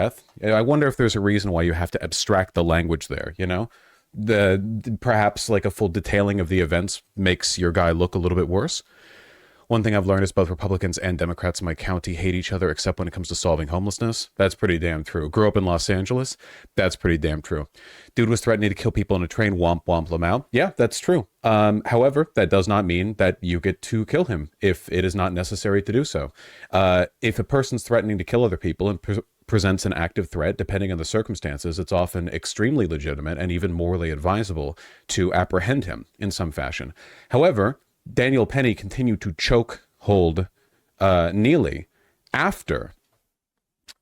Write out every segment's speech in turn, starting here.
death. I wonder if there's a reason why you have to abstract the language there, you know? Perhaps like a full detailing of the events makes your guy look a little bit worse. One thing I've learned is both Republicans and Democrats in my county hate each other, except when it comes to solving homelessness. That's pretty damn true. Grew up in Los Angeles. That's pretty damn true. Dude was threatening to kill people in a train. Womp womp Lamau. Yeah, that's true. However, that does not mean that you get to kill him if it is not necessary to do so. If a person's threatening to kill other people and presents an active threat, depending on the circumstances, it's often extremely legitimate and even morally advisable to apprehend him in some fashion. However, Daniel Penny continued to choke hold Neely after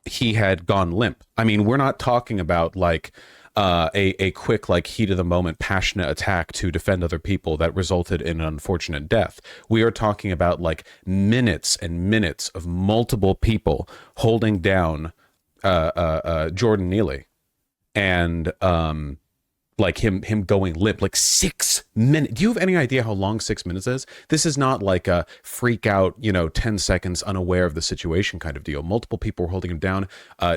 he had gone limp. I mean, we're not talking about like a quick, like heat of the moment, passionate attack to defend other people that resulted in an unfortunate death. We are talking about like minutes and minutes of multiple people holding down Jordan Neely and like him going limp, like 6 minutes. Do you have any idea how long 6 minutes is? This is not like a freak out, 10 seconds unaware of the situation kind of deal. Multiple people were holding him down.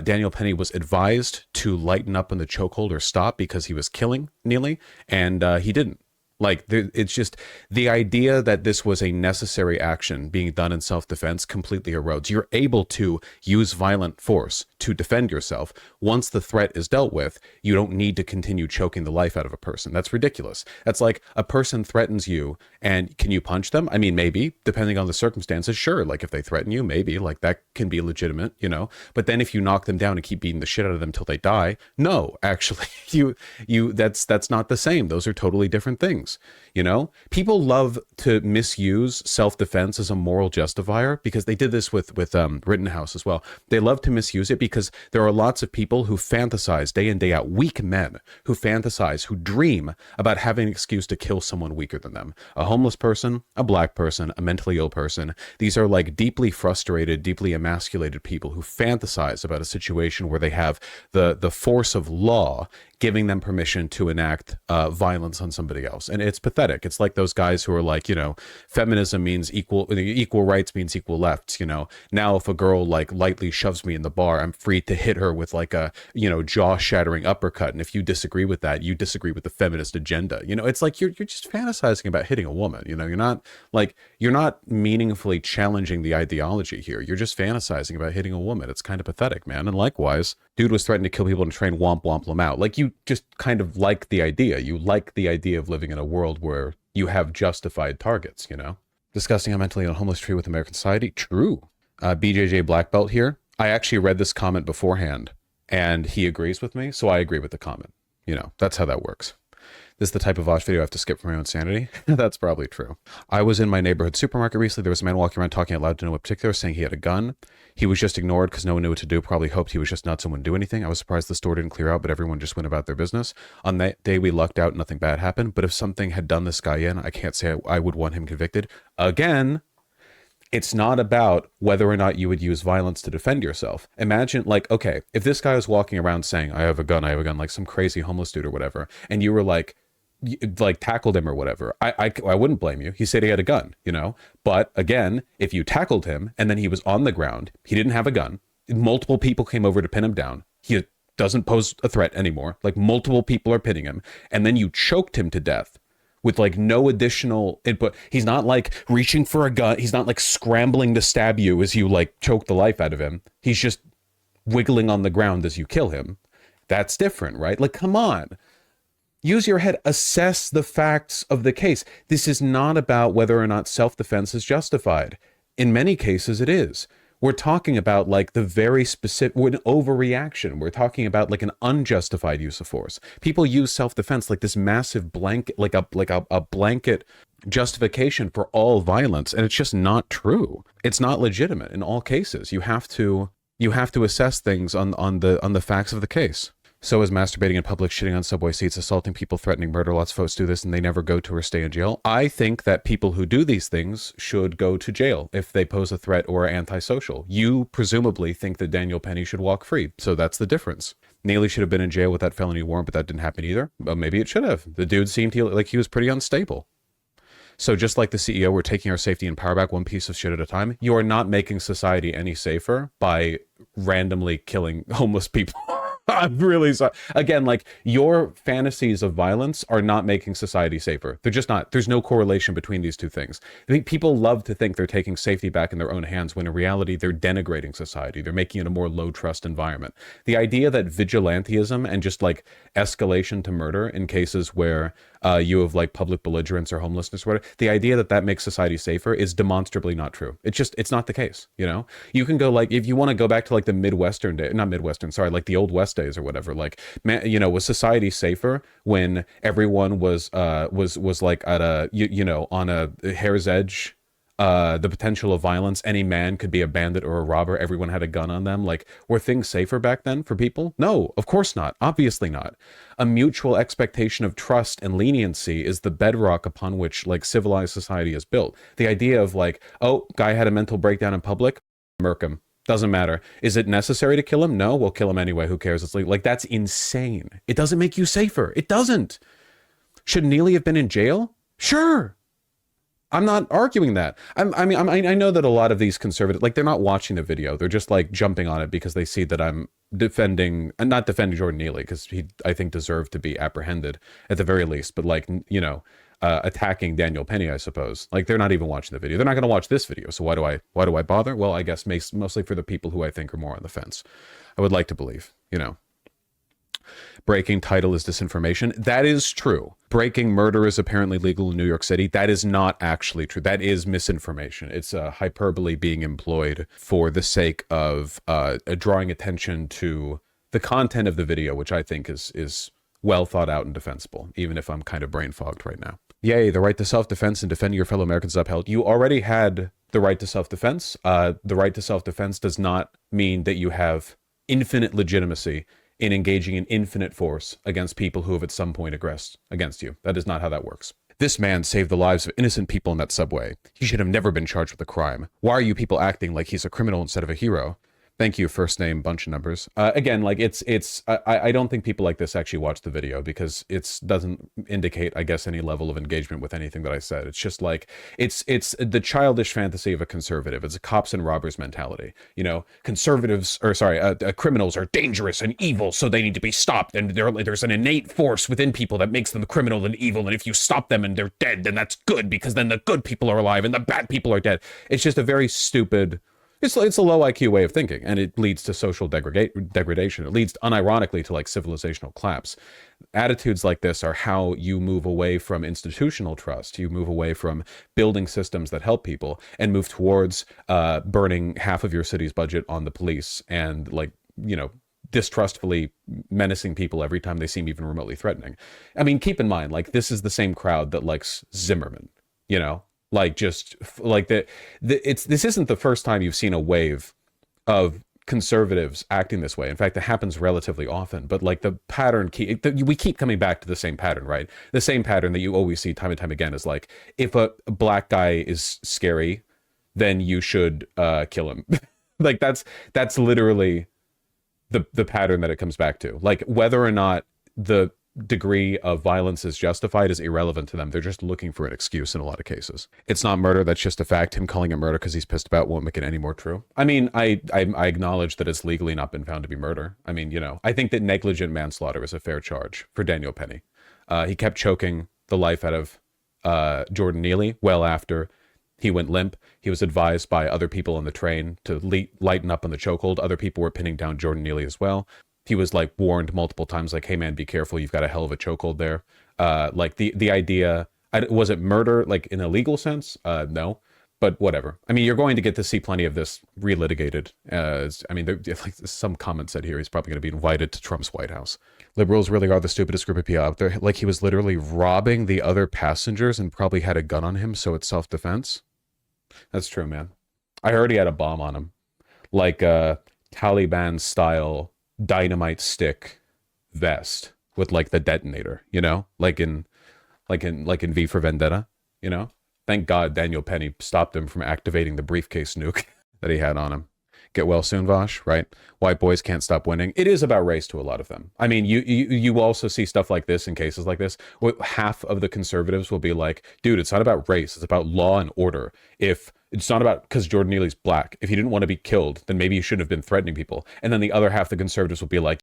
Daniel Penny was advised to lighten up in the chokehold or stop because he was killing Neely, and he didn't. Like, it's just the idea that this was a necessary action being done in self-defense completely erodes. You're able to use violent force to defend yourself. Once the threat is dealt with, you don't need to continue choking the life out of a person. That's ridiculous. That's like a person threatens you, and can you punch them? I mean, maybe, depending on the circumstances, sure. Like, if they threaten you, maybe, like, that can be legitimate, But then if you knock them down and keep beating the shit out of them till they die, no, actually, that's not the same. Those are totally different things. People love to misuse self-defense as a moral justifier, because they did this with Rittenhouse as well. They love to misuse it because there are lots of people who fantasize day in, day out, weak men who fantasize, who dream about having an excuse to kill someone weaker than them. A homeless person, a black person, a mentally ill person. These are like deeply frustrated, deeply emasculated people who fantasize about a situation where they have the force of law giving them permission to enact violence on somebody else. And it's pathetic. It's like those guys who are like, feminism means equal rights means equal lefts, Now if a girl like lightly shoves me in the bar, I'm free to hit her with like a, jaw-shattering uppercut. And if you disagree with that, you disagree with the feminist agenda. It's like you're just fantasizing about hitting a woman. You're not meaningfully challenging the ideology here. You're just fantasizing about hitting a woman. It's kind of pathetic, man. And likewise, dude was threatening to kill people in a train, womp womp Lamau. Like, you just kind of like the idea. You like the idea of living in a world where you have justified targets, Discussing how mentally ill homeless treated with American society. True. BJJ Black Belt here. I actually read this comment beforehand, and he agrees with me, so I agree with the comment. That's how that works. This is the type of Vosh video I have to skip for my own sanity. That's probably true. I was in my neighborhood supermarket recently. There was a man walking around talking out loud to no one in particular, saying he had a gun. He was just ignored because no one knew what to do. Probably hoped he was just nuts and wouldn't do anything. I was surprised the store didn't clear out, but everyone just went about their business. On that day, we lucked out. Nothing bad happened. But if something had done this guy in, I can't say I would want him convicted. Again, it's not about whether or not you would use violence to defend yourself. Imagine, like, okay, if this guy was walking around saying, I have a gun, like some crazy homeless dude or whatever, and you were like tackled him or whatever, I wouldn't blame you. He said he had a gun, But again, if you tackled him and then he was on the ground, he didn't have a gun, multiple people came over to pin him down, he doesn't pose a threat anymore, like multiple people are pinning him, and then you choked him to death with like no additional input. He's not like reaching for a gun. He's not like scrambling to stab you as you like choke the life out of him. He's just wiggling on the ground as you kill him. That's different, right? Like, come on. Use your head. Assess the facts of the case. This is not about whether or not self-defense is justified. In many cases, it is. We're talking about like the very specific, an overreaction. We're talking about like an unjustified use of force. People use self-defense like this massive blanket, like a blanket justification for all violence, and it's just not true. It's not legitimate in all cases. You have to assess things on the facts of the case. So is masturbating in public, shitting on subway seats, assaulting people, threatening murder. Lots of folks do this and they never go to or stay in jail. I think that people who do these things should go to jail if they pose a threat or are antisocial. You presumably think that Daniel Penny should walk free, so that's the difference. Neely should have been in jail with that felony warrant, but that didn't happen either. Well, maybe it should have. The dude seemed like he was pretty unstable. So just like the CEO, we're taking our safety and power back one piece of shit at a time. You are not making society any safer by randomly killing homeless people. I'm really sorry. Again, like your fantasies of violence are not making society safer. They're just not. There's no correlation between these two things. I think people love to think they're taking safety back in their own hands when in reality they're denigrating society. They're making it a more low trust environment. The idea that vigilantism and just like escalation to murder in cases where you have like public belligerence or homelessness or whatever, the idea that that makes society safer is demonstrably not true. It's not the case. You know, you can go like, if you want to go back to like the Midwestern day, not Midwestern, sorry, like the old West days or whatever, like, man, you know, was society safer when everyone was like at a, you know, on a hair's edge, the potential of violence, any man could be a bandit or a robber, everyone had a gun on them? Like, were things safer back then for people? No, of course not. Obviously not. A mutual expectation of trust and leniency is the bedrock upon which like civilized society is built. The idea of like, oh, guy had a mental breakdown in public, murk him. Doesn't matter. Is it necessary to kill him? No, we'll kill him anyway. Who cares? It's like that's insane. It doesn't make you safer. It doesn't. Should Neely have been in jail? Sure. I'm not arguing that. I know that a lot of these conservative, like, they're not watching the video. They're just like jumping on it because they see that I'm defending, and not defending Jordan Neely, because he, I think, deserved to be apprehended at the very least. But like, you know, attacking Daniel Penny, I suppose. Like, they're not even watching the video. They're not going to watch this video. So why do I bother? Well, I guess mostly for the people who I think are more on the fence. I would like to believe, you know. Breaking title is disinformation. That is true. Breaking murder is apparently legal in New York City. That is not actually true. That is misinformation. It's a hyperbole being employed for the sake of drawing attention to the content of the video, which I think is well thought out and defensible, even if I'm kind of brain fogged right now. Yay, the right to self-defense and defending your fellow Americans is upheld. You already had the right to self-defense. The right to self-defense does not mean that you have infinite legitimacy in engaging in infinite force against people who have at some point aggressed against you. That is not how that works. This man saved the lives of innocent people in that subway. He should have never been charged with a crime. Why are you people acting like he's a criminal instead of a hero? Thank you, first name, bunch of numbers. Again, like I don't think people like this actually watch the video because it doesn't indicate, I guess, any level of engagement with anything that I said. It's just like, it's the childish fantasy of a conservative. It's a cops and robbers mentality. You know, criminals are dangerous and evil, so they need to be stopped. And there's an innate force within people that makes them criminal and evil. And if you stop them and they're dead, then that's good because then the good people are alive and the bad people are dead. It's just a very stupid... It's a low IQ way of thinking, and it leads to social degradation. It leads, unironically, to like civilizational collapse. Attitudes like this are how you move away from institutional trust. You move away from building systems that help people and move towards burning half of your city's budget on the police and, like, you know, distrustfully menacing people every time they seem even remotely threatening. I mean, keep in mind, like, this is the same crowd that likes Zimmerman, you know? Like, just like this isn't the first time you've seen a wave of conservatives acting this way. In fact, it happens relatively often, but like the pattern, we keep coming back to the same pattern, right? The same pattern that you always see time and time again is like, if a black guy is scary, then you should kill him. Like that's literally the pattern that it comes back to. Like, whether or not the degree of violence is justified is irrelevant to them. They're just looking for an excuse in a lot of cases. It's not murder. That's just a fact. Him calling it murder because he's pissed about won't make it any more true. I mean, I acknowledge that it's legally not been found to be murder. I mean, you know, I think that negligent manslaughter is a fair charge for Daniel Penny. He kept choking the life out of Jordan Neely well after he went limp. He was advised by other people on the train to lighten up on the chokehold. Other people were pinning down Jordan Neely as well. He was like warned multiple times, like, hey man, be careful, you've got a hell of a chokehold there. Like the idea, was it murder, like in a legal sense? No, but whatever. I mean, you're going to get to see plenty of this relitigated. I mean, like some comment said here, he's probably going to be invited to Trump's White House. Liberals really are the stupidest group of people out there. Like, he was literally robbing the other passengers and probably had a gun on him, so it's self-defense. That's true, man. I heard he had a bomb on him, like a Taliban style dynamite stick vest with like the detonator, you know, like in V for Vendetta, you know. Thank God Daniel Penny stopped him from activating the briefcase nuke that he had on him. Get well soon, Vosh, right? White boys can't stop winning. It is about race to a lot of them. I mean, you also see stuff like this in cases like this. Half of the conservatives will be like, dude, it's not about race. It's about law and order. If it's not about because Jordan Neely's black. If he didn't want to be killed, then maybe you shouldn't have been threatening people. And then the other half, the conservatives will be like,